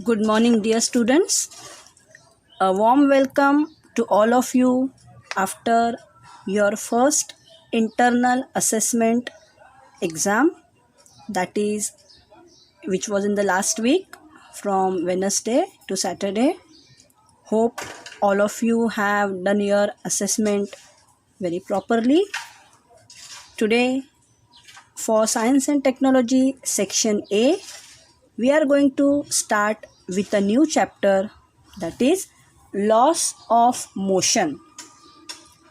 Good morning, dear students. A warm welcome to all of you after your first internal assessment exam, that is, which was in the last week from Wednesday to Saturday. Hope all of you have done your assessment very properly. Today, for Science and Technology Section A, we are going to start with a new chapter, that is laws of motion.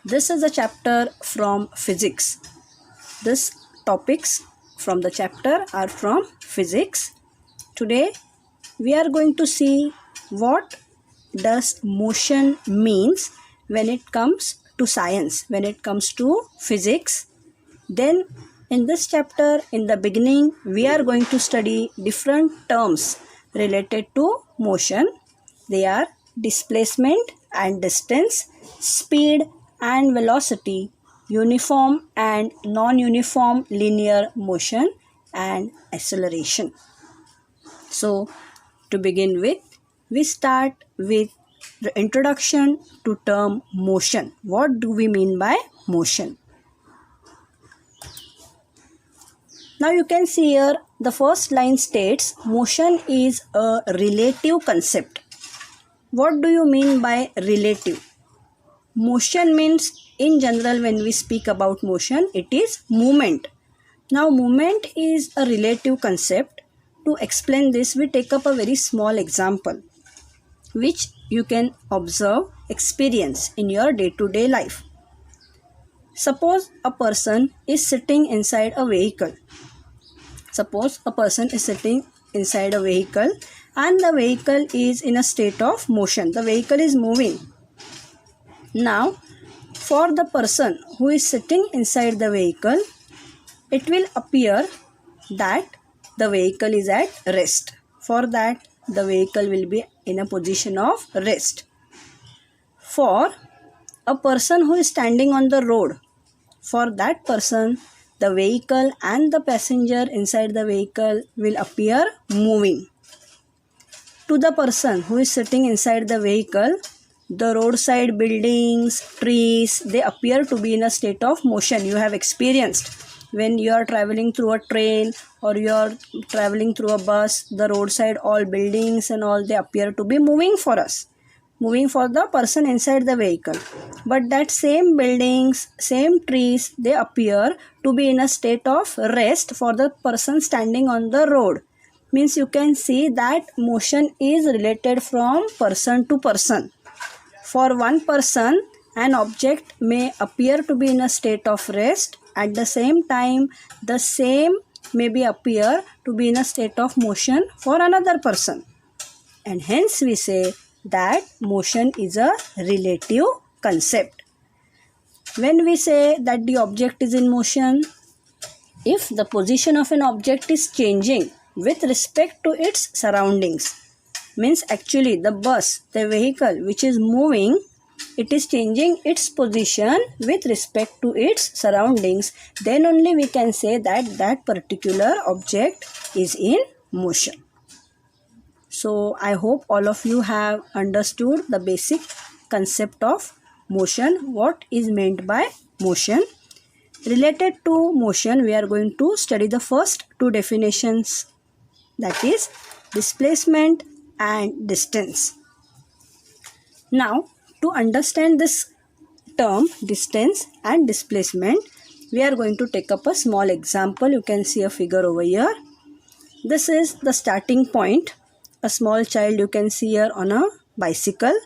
This is a chapter from physics. These topics from the chapter are from physics. Today we are going to see what does motion means when it comes to science, when it comes to physics. Then in this chapter, in the beginning, we are going to study different terms related to motion. They are displacement and distance, speed and velocity, uniform and non-uniform linear motion, and acceleration. So, to begin with, we start with the introduction to term motion. What do we mean by motion? Now you can see here the first line states motion is a relative concept. What do you mean by relative? Motion means in general when we speak about motion it is movement. Now movement is a relative concept. To explain this we take up a very small example which you can observe, experience in your day-to-day life. Suppose a person is sitting inside a vehicle. Suppose a person is sitting inside a vehicle and the vehicle is in a state of motion. The vehicle is moving. Now, for the person who is sitting inside the vehicle, it will appear that the vehicle is at rest. For that, the vehicle will be in a position of rest. For a person who is standing on the road, for that person, the vehicle and the passenger inside the vehicle will appear moving. To the person who is sitting inside the vehicle, the roadside buildings, trees, they appear to be in a state of motion. You have experienced when you are traveling through a train or you are traveling through a bus, the roadside all buildings and all, they appear to be moving for us. Moving for the person inside the vehicle. But that same buildings, same trees, they appear to be in a state of rest for the person standing on the road. Means you can see that motion is related from person to person. For one person, an object may appear to be in a state of rest. At the same time, the same may be appear to be in a state of motion for another person. And hence we say that motion is a relative concept. When we say that the object is in motion, if the position of an object is changing with respect to its surroundings, means actually the bus, the vehicle which is moving, it is changing its position with respect to its surroundings, then only we can say that that particular object is in motion. So I hope all of you have understood the basic concept of motion, what is meant by motion. Related to motion, we are going to study the first two definitions, that is displacement and distance. Now, to understand this term, distance and displacement, we are going to take up a small example. You can see a figure over here. This is the starting point. A small child you can see here on a bicycle.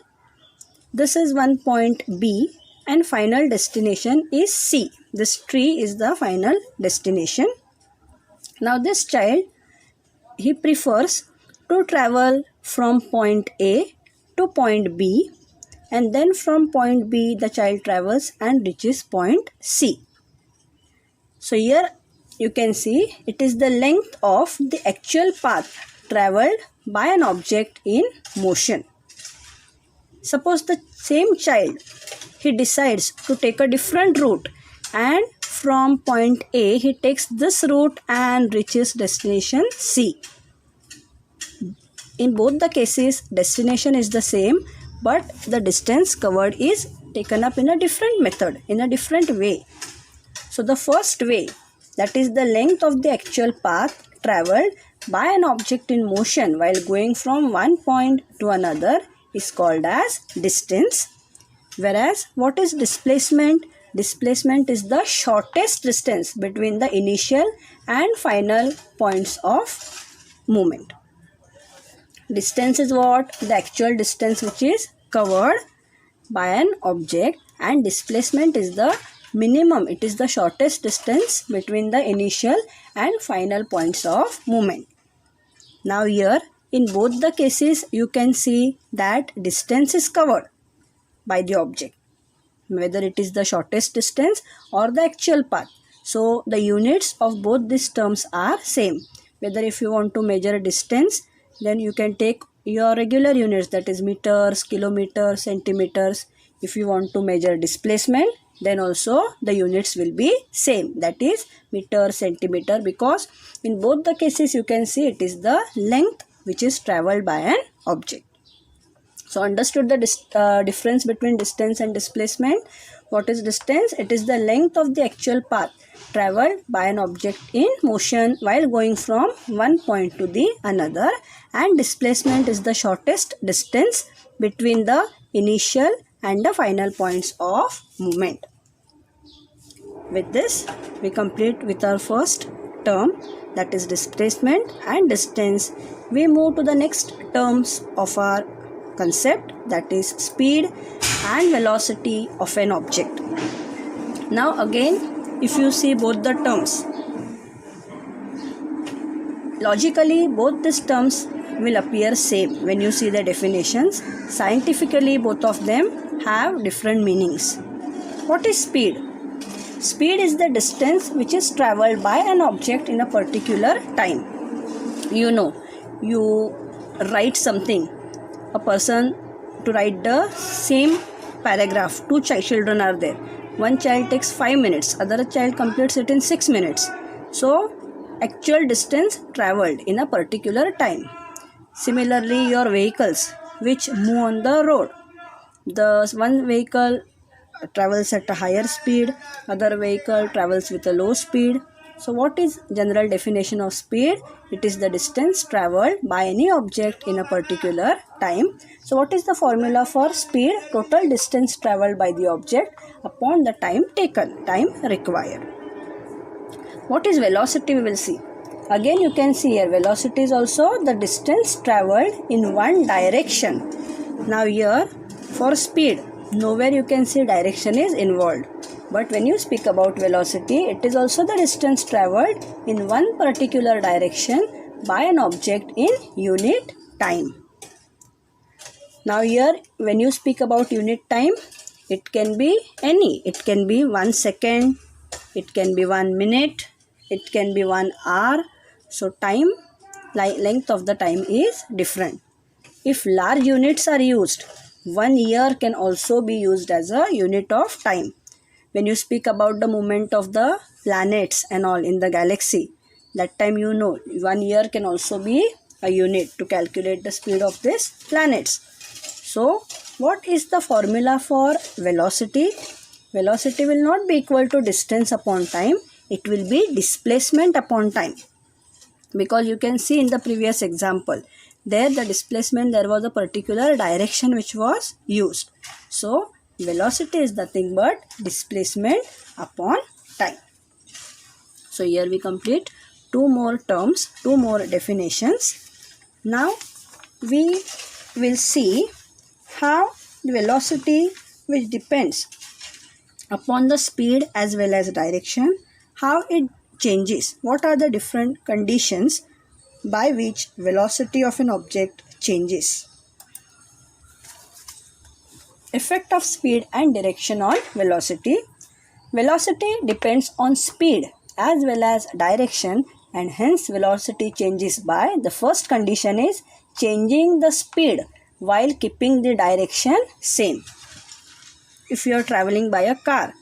This is one point B and final destination is C. This tree is the final destination. Now this child, he prefers to travel from point A to point B, and then from point B the child travels and reaches point C. So here you can see it is the length of the actual path travelled by an object in motion. Suppose the same child, he decides to take a different route and from point A he takes this route and reaches destination C. in both the cases destination is the same, but the distance covered is taken up in a different method, in a different way. So the first way, that is the length of the actual path travelled by an object in motion while going from one point to another, is called as distance. Whereas what is displacement? Displacement is the shortest distance between the initial and final points of movement. Distance is what? The actual distance which is covered by an object, and displacement is the minimum. It is the shortest distance between the initial and final points of movement. Now here in both the cases you can see that distance is covered by the object, whether it is the shortest distance or the actual path. So the units of both these terms are same. Whether if you want to measure a distance, then you can take your regular units, that is meters, kilometers, centimeters. If you want to measure displacement, then also the units will be same, that is meter, centimeter, because in both the cases you can see it is the length which is travelled by an object. So understood the difference between distance and displacement. What is distance? It is the length of the actual path travelled by an object in motion while going from one point to the another, and displacement is the shortest distance between the initial and the final points of movement. With this, we complete with our first term, that is displacement and distance. We move to the next terms of our concept, that is speed and velocity of an object. Now again, if you see both the terms, logically both these terms will appear same when you see the definitions. Scientifically both of them have different meanings. What is speed? Speed is the distance which is travelled by an object in a particular time. You know, you write something, a person to write the same paragraph, two children are there. One child takes 5 minutes, other child completes it in 6 minutes. So actual distance travelled in a particular time. Similarly, your vehicles which move on the road, the one vehicle travels at a higher speed, other vehicle travels with a low speed. So what is general definition of speed? It is the distance travelled by any object in a particular time. So what is the formula for speed? Total distance travelled by the object upon the time taken, time required. What is velocity? We will see. Again you can see here, velocity is also the distance travelled in one direction. Now here for speed, nowhere you can see direction is involved. But when you speak about velocity, it is also the distance travelled in one particular direction by an object in unit time. Now here when you speak about unit time, it can be any. It can be 1 second, it can be 1 minute, it can be 1 hour. So time, length of the time is different. If large units are used, 1 year can also be used as a unit of time. When you speak about the movement of the planets and all in the galaxy, that time you know 1 year can also be a unit to calculate the speed of these planets. So what is the formula for velocity? Velocity will not be equal to distance upon time. It will be displacement upon time. Because you can see in the previous example, there the displacement, there was a particular direction which was used. So velocity is nothing but displacement upon time. So here we complete two more terms, two more definitions. Now we will see how the velocity, which depends upon the speed as well as direction, how it changes. What are the different conditions by which velocity of an object changes? Effect of speed and direction on velocity. Velocity depends on speed as well as direction, and hence velocity changes by, the first condition is changing the speed while keeping the direction same. If you are traveling by a car,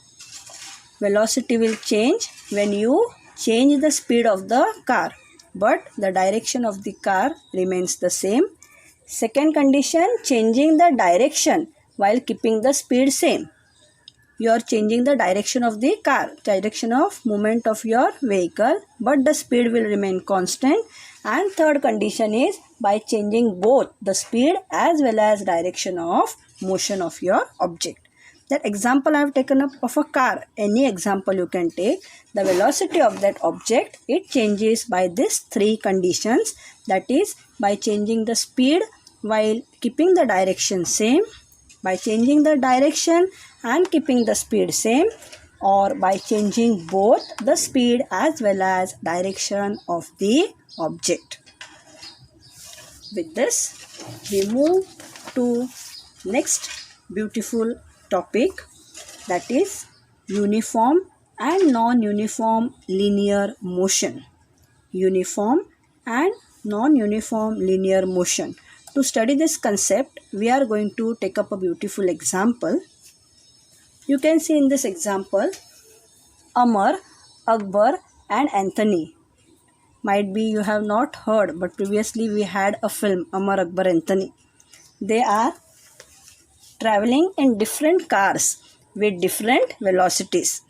velocity will change when you change the speed of the car, but the direction of the car remains the same. Second condition, changing the direction while keeping the speed same. You are changing the direction of the car, direction of movement of your vehicle, but the speed will remain constant. And third condition is by changing both the speed as well as direction of motion of your object. That example I have taken up of a car. Any example you can take. The velocity of that object, it changes by these three conditions. That is by changing the speed while keeping the direction same, by changing the direction and keeping the speed same, or by changing both the speed as well as direction of the object. With this, we move to next beautiful topic, that is uniform and non-uniform linear motion. Uniform and non-uniform linear motion. To study this concept, we are going to take up a beautiful example. You can see in this example, Amar, Akbar and Anthony. Might be you have not heard, but previously we had a film, Amar, Akbar, Anthony. They are traveling in different cars with different velocities.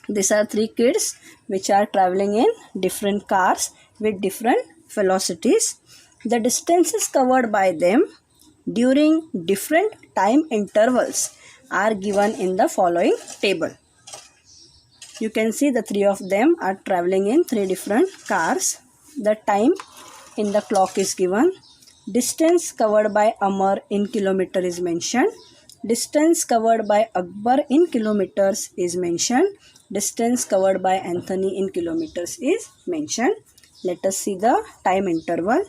These are three kids which are traveling in different cars with different velocities. The distances covered by them during different time intervals are given in the following table. You can see the three of them are traveling in three different cars. The time in the clock is given. Distance covered by Amar in kilometer is mentioned. Distance covered by Akbar in kilometers is mentioned. Distance covered by Anthony in kilometers is mentioned. Let us see the time interval.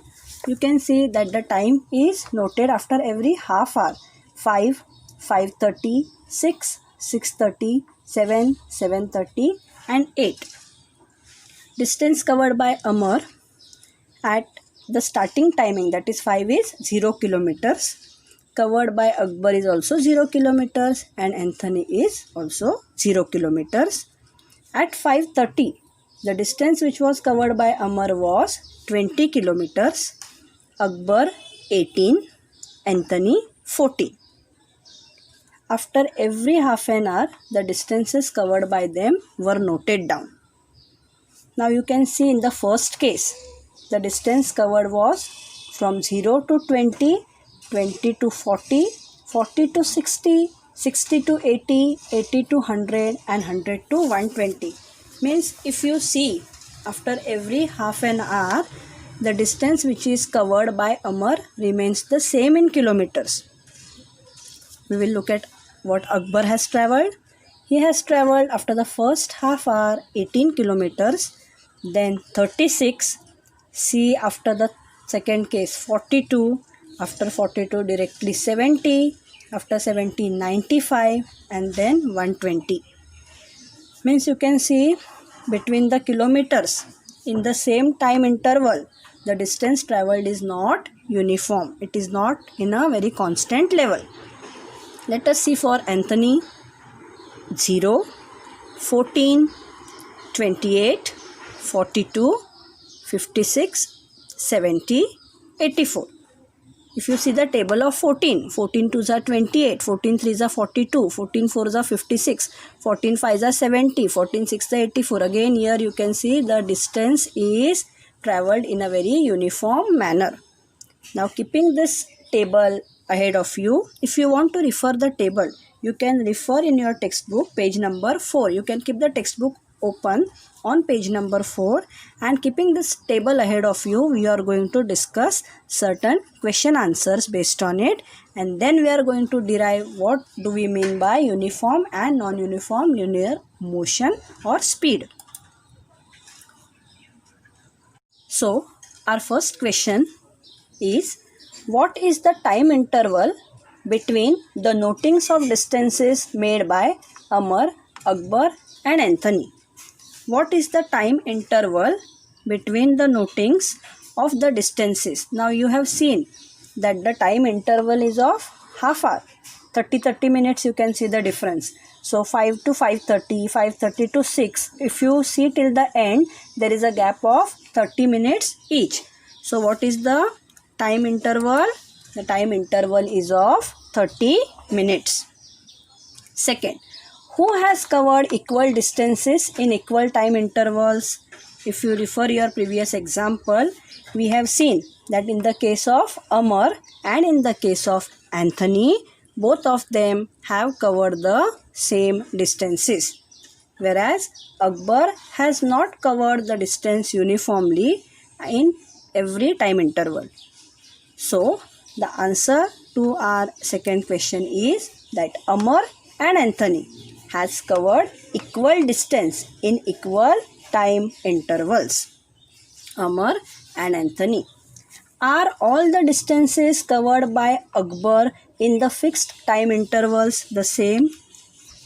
You can see that the time is noted after every half hour. 5, 5:30, 6, 6:30, 7, 7:30 and 8. Distance covered by Amar at the starting timing, that is 5, is 0 kilometers. Covered by Akbar is also 0 kilometers and Anthony is also 0 kilometers. At 5:30, the distance which was covered by Amar was 20 kilometers. Akbar 18, Anthony 14. After every half an hour, the distances covered by them were noted down. Now you can see in the first case, the distance covered was from 0 to 20, 20 to 40, 40 to 60, 60 to 80, 80 to 100 and 100 to 120. Means if you see after every half an hour, the distance which is covered by Amar remains the same in kilometers. We will look at what Akbar has travelled. He has travelled after the first half hour 18 kilometers, then 36. See after the second case 42, after 42 directly 70, after 70 95 and then 120. Means you can see between the kilometers in the same time interval, the distance travelled is not uniform. It is not in a very constant level. Let us see for Anthony. 0, 14, 28, 42, 56, 70, 84. If you see the table of 14, 14 2s are 28, 14 3s are 42, 14 4s are 56, 14 5s are 70, 14 6s are 84. Again here you can see the distance is travelled in a very uniform manner. Now keeping this table ahead of you, if you want to refer the table, you can refer in your textbook page number 4. You can keep the textbook open on page number 4, and keeping this table ahead of you, we are going to discuss certain question answers based on it, and then we are going to derive what do we mean by uniform and non-uniform linear motion or speed. So our first question is, what is the time interval between the notings of distances made by Amar, Akbar and Anthony? What is the time interval between the notings of the distances? Now you have seen that the time interval is of half hour. 30 minutes you can see the difference. So 5 to 5:30, 5:30 to 6. If you see till the end, there is a gap of 30 minutes each. So what is the time interval The time interval is of 30 minutes. Second, who has covered equal distances in equal time intervals? If you refer your previous example, we have seen that in the case of Amar and in the case of Anthony, both of them have covered the same distances. Whereas Akbar has not covered the distance uniformly in every time interval. So, the answer to our second question is that Amar and Anthony has covered equal distance in equal time intervals. Amar and Anthony. Are all the distances covered by Akbar in the fixed time intervals the same?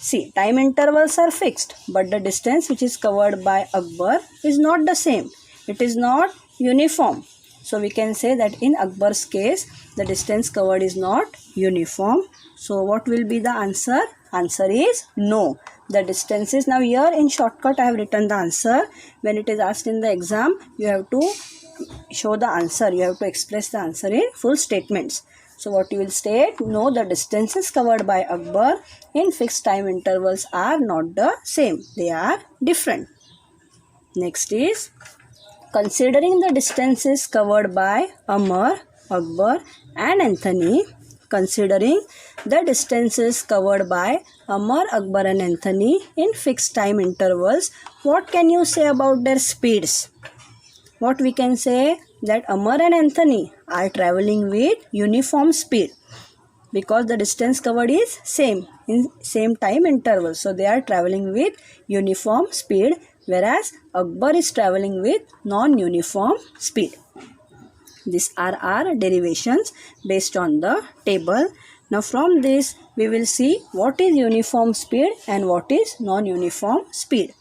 See, time intervals are fixed, but the distance which is covered by Akbar is not the same. It is not uniform. So, we can say that in Akbar's case, the distance covered is not uniform. So, what will be the answer? Answer is no. The distances, now here in shortcut I have written the answer. When it is asked in the exam, you have to show the answer. You have to express the answer in full statements. So, what you will state? No, the distances covered by Akbar in fixed time intervals are not the same. They are different. Next is, considering the distances covered by Amar, Akbar and Anthony, considering the distances covered by Amar, Akbar and Anthony in fixed time intervals, what can you say about their speeds? What we can say? That Amar and Anthony are traveling with uniform speed because the distance covered is same in same time interval. So, they are traveling with uniform speed, whereas Akbar is traveling with non-uniform speed. These are our derivations based on the table. Now, from this we will see what is uniform speed and what is non-uniform speed.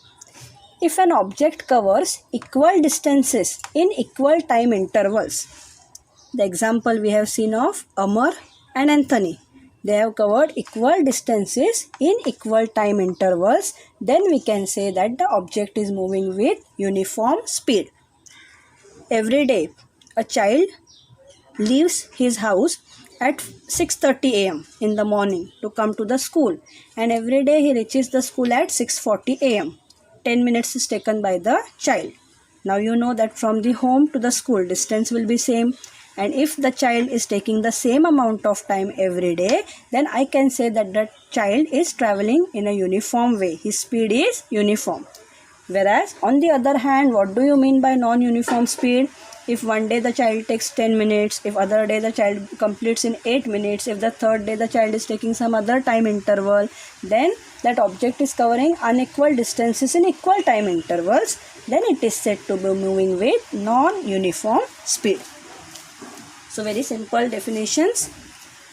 If an object covers equal distances in equal time intervals, the example we have seen of Amar and Anthony, they have covered equal distances in equal time intervals, then we can say that the object is moving with uniform speed. Every day, a child leaves his house at 6:30 am in the morning to come to the school, and every day he reaches the school at 6:40 am. 10 minutes is taken by the child. Now you know that from the home to the school distance will be same, and if the child is taking the same amount of time every day, then I can say that the child is traveling in a uniform way. His speed is uniform. Whereas on the other hand, what do you mean by non-uniform speed? If one day the child takes 10 minutes, if other day the child completes in 8 minutes, if the third day the child is taking some other time interval, then that object is covering unequal distances in equal time intervals, then it is said to be moving with non-uniform speed. So, very simple definitions.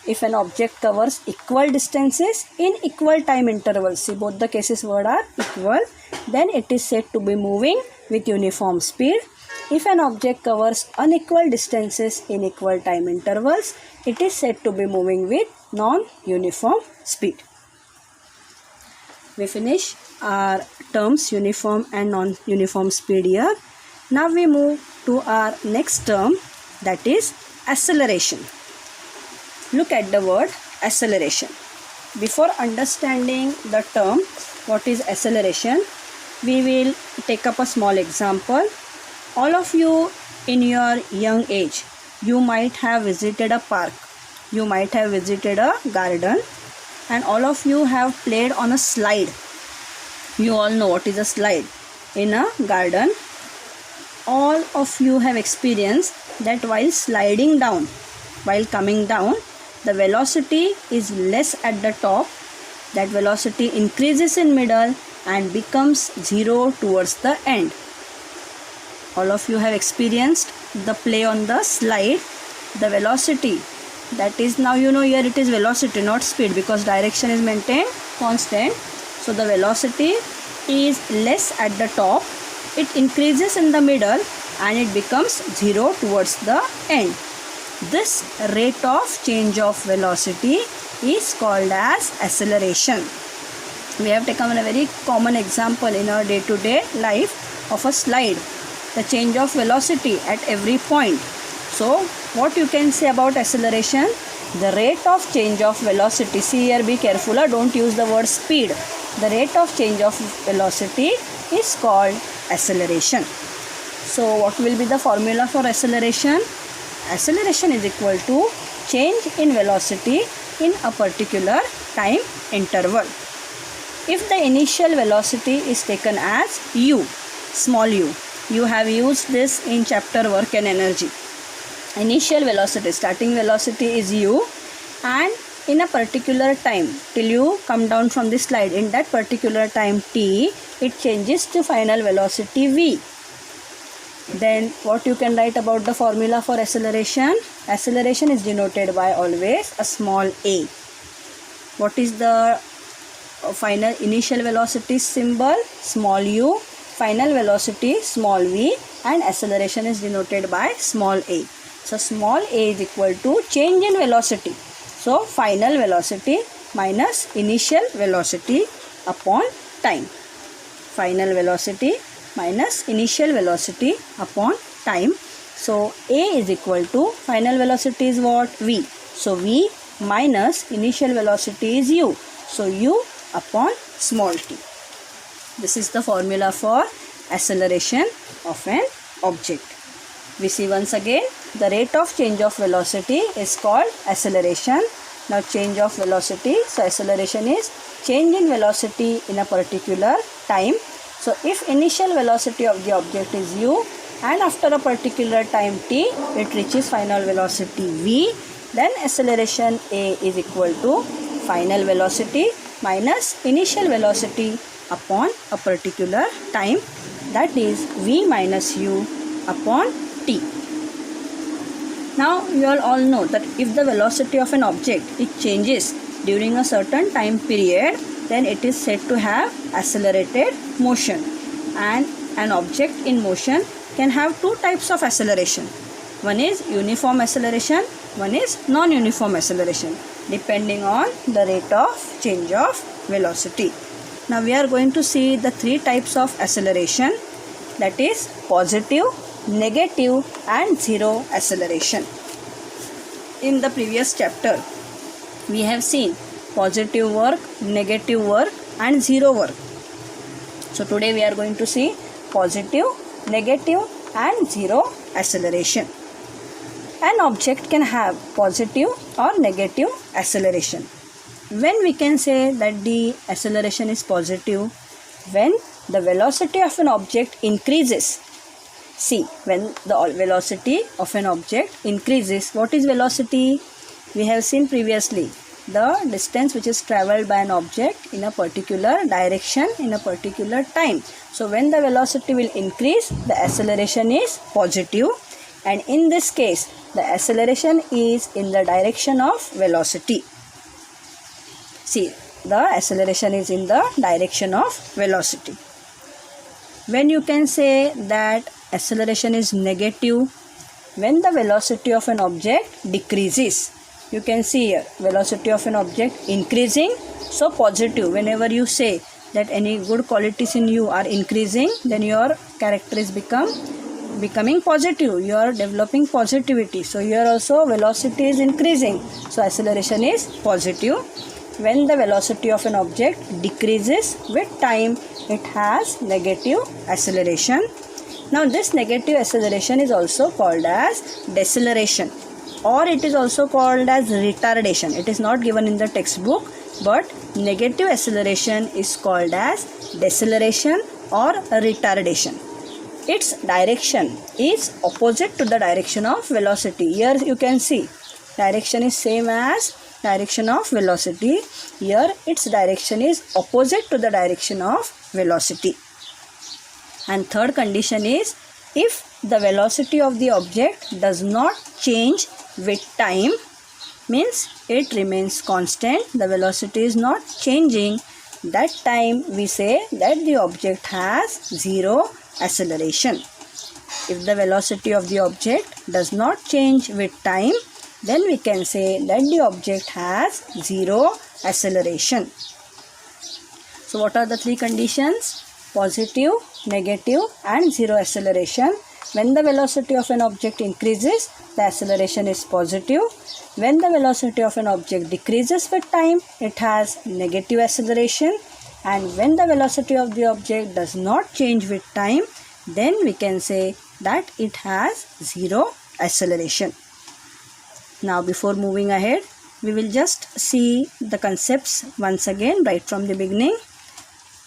If an object covers equal distances in equal time intervals, see both the cases word are equal, then it is said to be moving with uniform speed. If an object covers unequal distances in equal time intervals, it is said to be moving with non-uniform speed. We finish our terms uniform and non-uniform speed here. Now we move to our next term, that is acceleration. Look at the word acceleration. Before understanding the term what is acceleration, we will take up a small example. All of you in your young age, you might have visited a park, you might have visited a garden, and all of you have played on a slide. You all know what is a slide. In a garden, all of you have experienced that while sliding down, while coming down, the velocity is less at the top. That velocity increases in middle and becomes 0 towards the end. All of you have experienced the play on the slide. The velocity, that is, now you know here it is velocity not speed because direction is maintained constant. So the velocity is less at the top, it increases in the middle and it becomes 0 towards the end. This rate of change of velocity is called as acceleration. We have taken a very common example in our day-to-day life of a slide. The change of velocity at every point. So what you can say about acceleration? The rate of change of velocity. See here, be careful, don't use the word speed. The rate of change of velocity is called acceleration. So what will be the formula for acceleration? Acceleration is equal to change in velocity in a particular time interval. If the initial velocity is taken as u, small u, you have used this in chapter work and energy. Initial velocity, starting velocity is u, and in a particular time till you come down from this slide, in that particular time t, it changes to final velocity v. Then what you can write about the formula for acceleration? Acceleration is denoted by always a small a. What is the final initial velocity symbol? Small u, final velocity small v, and acceleration is denoted by small a. So small a is equal to change in velocity. So final velocity minus initial velocity upon time. Final velocity minus initial velocity upon time. So a is equal to, final velocity is what? V. So v minus initial velocity is u. So u upon small t. This is the formula for acceleration of an object. We see once again, the rate of change of velocity is called acceleration. Now change of velocity, so acceleration is change in velocity in a particular time. So if initial velocity of the object is u, and after a particular time t, it reaches final velocity v, then acceleration a is equal to final velocity minus initial velocity upon a particular time, that is v minus u upon t. Now you all know that if the velocity of an object it changes during a certain time period, then it is said to have accelerated motion. And an object in motion can have two types of acceleration. One is uniform acceleration, one is non-uniform acceleration, depending on the rate of change of velocity. Now we are going to see the three types of acceleration, that is positive, negative and zero acceleration. In the previous chapter, we have seen positive work, negative work and zero work. So today we are going to see positive, negative and zero acceleration. An object can have positive or negative acceleration. When we can say that the acceleration is positive? When the velocity of an object increases. See, when the velocity of an object increases, what is velocity? We have seen previously, the distance which is travelled by an object in a particular direction in a particular time. So when the velocity will increase, the acceleration is positive, and in this case the acceleration is in the direction of velocity. See, the acceleration is in the direction of velocity. When you can say that acceleration is negative? When the velocity of an object decreases. You can see here, velocity of an object increasing, so positive. Whenever you say that any good qualities in you are increasing, then your character is becoming positive. You are developing positivity. So here also velocity is increasing, so acceleration is positive. When the velocity of an object decreases with time, it has negative acceleration. Now this negative acceleration is also called as deceleration, or it is also called as retardation. It is not given in the textbook, but negative acceleration is called as deceleration or retardation. Its direction is opposite to the direction of velocity. Here you can see direction is same as direction of velocity. Here its direction is opposite to the direction of velocity. And third condition is, if the velocity of the object does not change with time, means it remains constant, the velocity is not changing, that time we say that the object has zero acceleration. If the velocity of the object does not change with time, then we can say that the object has zero acceleration. So what are the three conditions? Positive, negative and zero acceleration. When the velocity of an object increases, the acceleration is positive. When the velocity of an object decreases with time, it has negative acceleration. And when the velocity of the object does not change with time, then we can say that it has zero acceleration. Now before moving ahead, we will just see the concepts once again right from the beginning.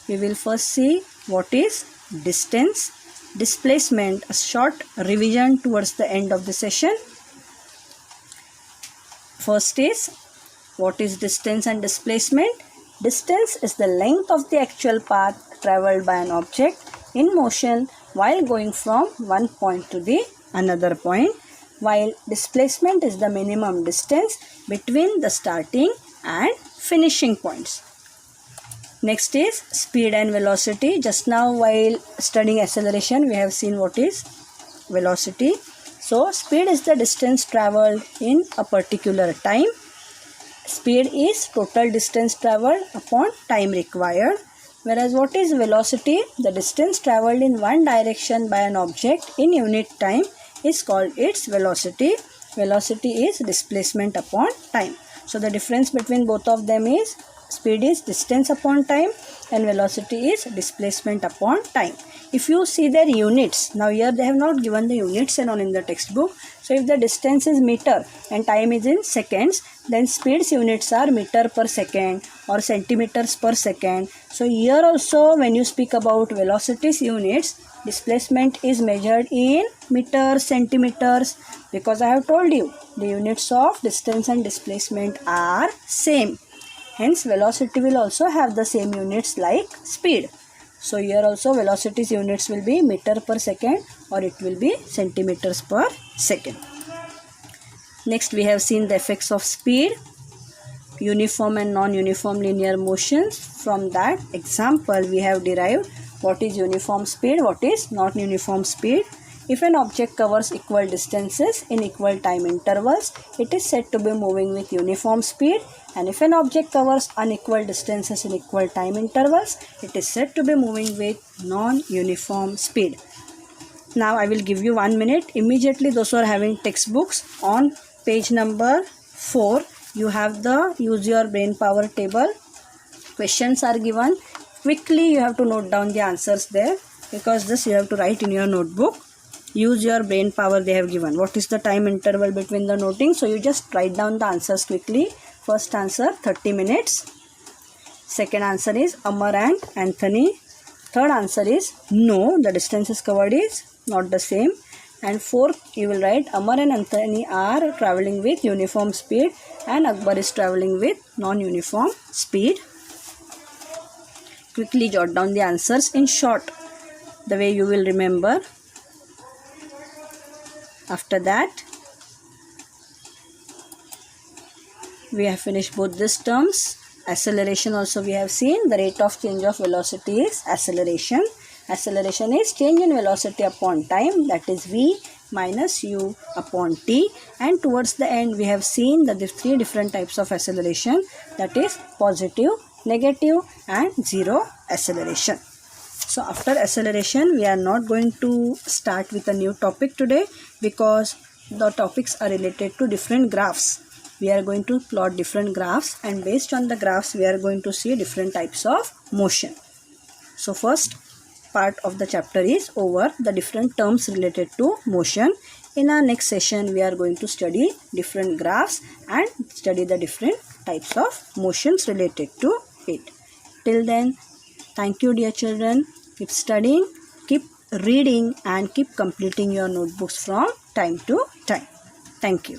We will first see what is distance, displacement, a short revision towards the end of the session. First is, what is distance and displacement? Distance is the length of the actual path travelled by an object in motion while going from one point to the another point, while displacement is the minimum distance between the starting and finishing points. Next is speed and velocity. Just now while studying acceleration, we have seen what is velocity. So speed is the distance travelled in a particular time. Speed is total distance travelled upon time required. Whereas what is velocity? The distance travelled in one direction by an object in unit time is called its velocity. Velocity is displacement upon time. So the difference between both of them is speed is distance upon time and velocity is displacement upon time. If you see their units, now here they have not given the units and on in the textbook. So if the distance is meter and time is in seconds, then speed's units are meter per second or centimeters per second. So here also when you speak about velocity's units, displacement is measured in meters, centimeters, because I have told you the units of distance and displacement are same. Hence velocity will also have the same units like speed. So here also velocity's units will be meter per second or it will be centimeters per second. Next we have seen the effects of speed, uniform and non-uniform linear motions. From that example we have derived what is uniform speed, what is non-uniform speed. If an object covers equal distances in equal time intervals, it is said to be moving with uniform speed. And if an object covers unequal distances in equal time intervals, it is said to be moving with non-uniform speed. Now I will give you 1 minute. Immediately those who are having textbooks, on page number 4, you have the use your brain power table. Questions are given. Quickly you have to note down the answers there, because this you have to write in your notebook. Use your brain power they have given. What is the time interval between the noting? So you just write down the answers quickly. First answer 30 minutes. Second answer is Amar and Anthony. Third answer is no, the distances covered is not the same. And fourth you will write Amar and Anthony are travelling with uniform speed and Akbar is travelling with non-uniform speed. Quickly jot down the answers in short, the way you will remember. After that, we have finished both these terms. Acceleration also we have seen. The rate of change of velocity is acceleration. Acceleration is change in velocity upon time, that is v minus u upon t. And towards the end we have seen that the three different types of acceleration, that is positive, negative and zero acceleration. So after acceleration we are not going to start with a new topic today, because the topics are related to different graphs. We are going to plot different graphs and based on the graphs we are going to see different types of motion. So first part of the chapter is over, the different terms related to motion. In our next session we are going to study different graphs and study the different types of motions related to it. Till then, thank you dear children. Keep studying, keep reading and keep completing your notebooks from time to time. Thank you.